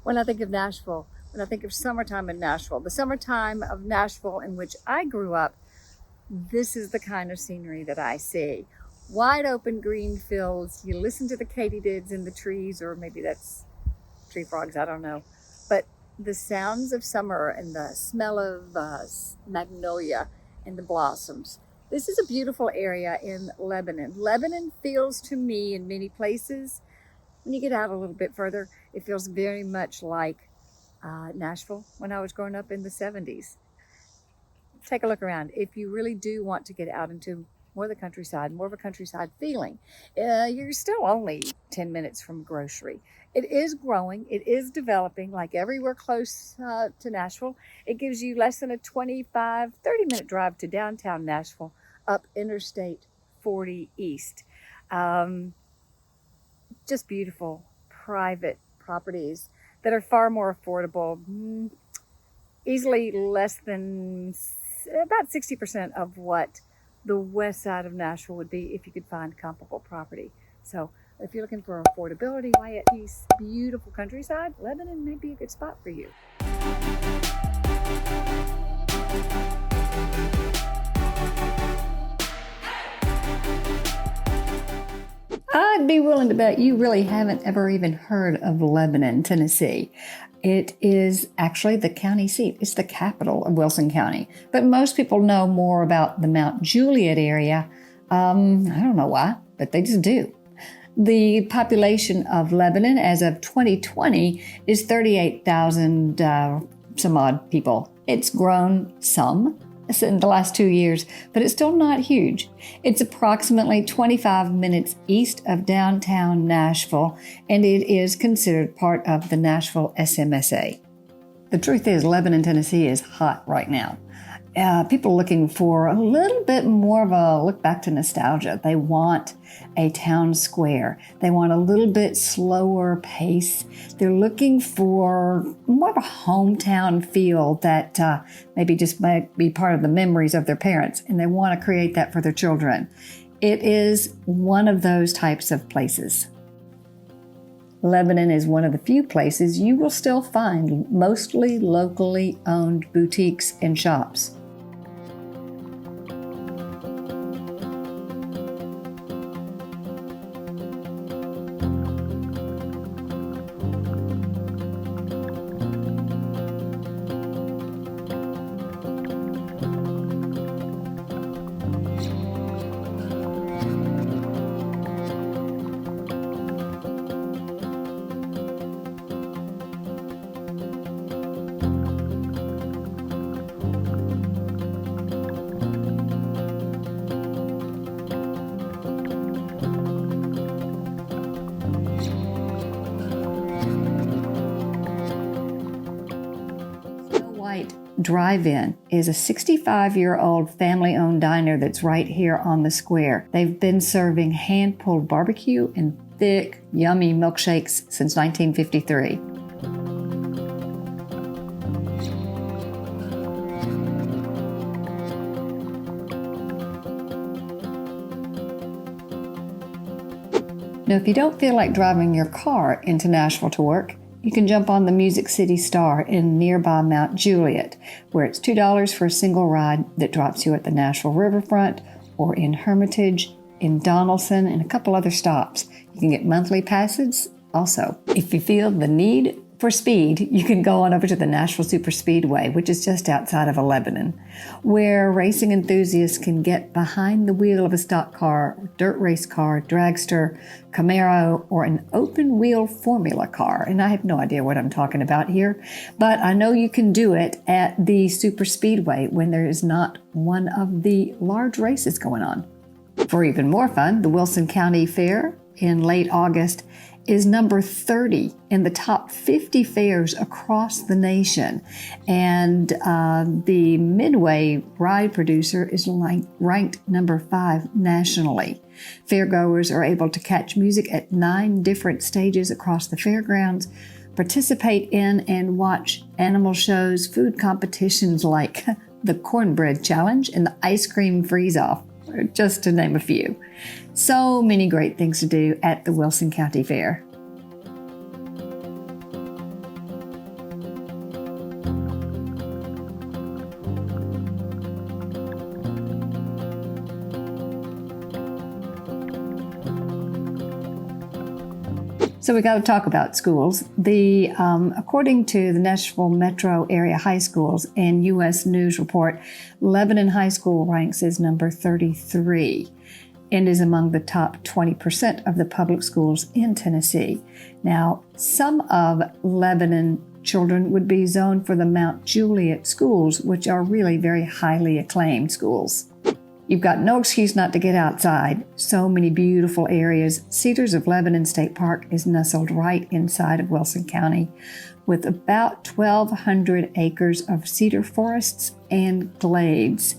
when I think of Nashville, when I think of summertime in Nashville, the summertime of Nashville in which I grew up, this is the kind of scenery that I see. Wide open green fields. You listen to the katydids in the trees, or maybe that's tree frogs, I don't know. But the sounds of summer and the smell of magnolia and the blossoms. This is a beautiful area in Lebanon. Lebanon feels to me in many places, when you get out a little bit further, it feels very much like Nashville when I was growing up in the 70s. Take a look around. If you really do want to get out into more of the countryside, more of a countryside feeling, you're still only 10 minutes from a grocery. It is growing. It is developing like everywhere close to Nashville. It gives you less than a 25, 30-minute drive to downtown Nashville up Interstate 40 East. Just beautiful private properties that are far more affordable, easily less than about 60% of what the west side of Nashville would be if you could find comparable property. So if you're looking for affordability, quiet, peace, beautiful countryside, Lebanon may be a good spot for you. I'd be willing to bet you really haven't ever even heard of Lebanon, Tennessee. It is actually the county seat. It's the capital of Wilson County. But most people know more about the Mount Juliet area. I don't know why, but they just do. The population of Lebanon as of 2020 is 38,000 some odd people. It's grown some in the last 2 years, but it's still not huge. It's approximately 25 minutes east of downtown Nashville, and it is considered part of the Nashville SMSA. The truth is, Lebanon, Tennessee is hot right now. People are looking for a little bit more of a look back to nostalgia. They want a town square. They want a little bit slower pace. They're looking for more of a hometown feel that maybe just might be part of the memories of their parents, and they want to create that for their children. It is one of those types of places. Lebanon is one of the few places you will still find mostly locally owned boutiques and shops. Drive-In is a 65-year-old family-owned diner that's right here on the square. They've been serving hand-pulled barbecue and thick, yummy milkshakes since 1953. Now, if you don't feel like driving your car into Nashville to work, you can jump on the Music City Star in nearby Mount Juliet, where it's $2 for a single ride that drops you at the Nashville riverfront or in Hermitage, in Donaldson, and a couple other stops. You can get monthly passes also. If you feel the need for speed, you can go on over to the Nashville Super Speedway, which is just outside of Lebanon, where racing enthusiasts can get behind the wheel of a stock car, dirt race car, dragster, Camaro, or an open-wheel formula car. And I have no idea what I'm talking about here, but I know you can do it at the Super Speedway when there is not one of the large races going on. For even more fun, the Wilson County Fair in late August is number 30 in the top 50 fairs across the nation. And the Midway ride producer is ranked number 5 nationally. Fairgoers are able to catch music at 9 different stages across the fairgrounds, participate in and watch animal shows, food competitions like the Cornbread Challenge and the Ice Cream Freeze-Off, just to name a few. So many great things to do at the Wilson County Fair. So we got to talk about schools. According to the Nashville Metro Area High Schools and U.S. News Report, Lebanon High School ranks as number 33 and is among the top 20% of the public schools in Tennessee. Now, some of Lebanon children would be zoned for the Mount Juliet schools, which are really very highly acclaimed schools. You've got no excuse not to get outside. So many beautiful areas. Cedars of Lebanon State Park is nestled right inside of Wilson County with about 1,200 acres of cedar forests and glades.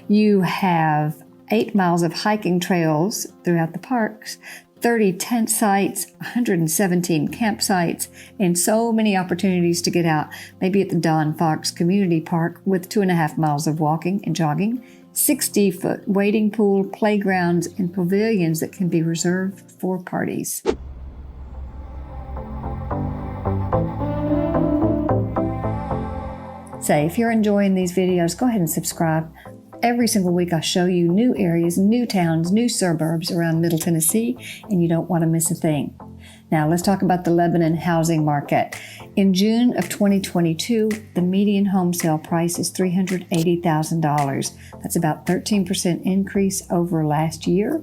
You have 8 miles of hiking trails throughout the parks, 30 tent sites, 117 campsites, and so many opportunities to get out, maybe at the Don Fox Community Park with 2.5 miles of walking and jogging, 60-foot wading pool, playgrounds, and pavilions that can be reserved for parties. Say, if you're enjoying these videos, go ahead and subscribe. Every single week I show you new areas, new towns, new suburbs around Middle Tennessee, and you don't want to miss a thing. Now let's talk about the Lebanon housing market. In June of 2022, the median home sale price is $380,000. That's about 13% increase over last year.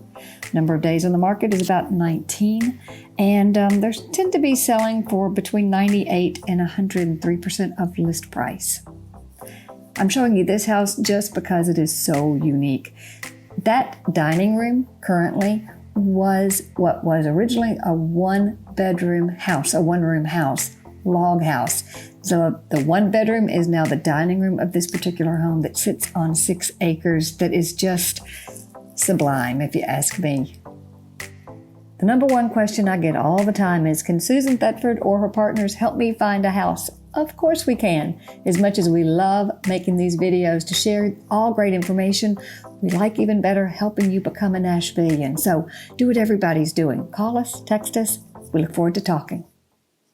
Number of days on the market is about 19, and they tend to be selling for between 98 and 103% of list price. I'm showing you this house just because it is so unique. That dining room currently was what was originally a one-bedroom house, a one-room house, log house. So the one bedroom is now the dining room of this particular home that sits on 6 acres that is just sublime, if you ask me. The number one question I get all the time is, can Susan Thetford or her partners help me find a house? Of course we can. As much as we love making these videos to share all great information, we like even better helping you become a Nashvillian. So do what everybody's doing. Call us, text us. We look forward to talking.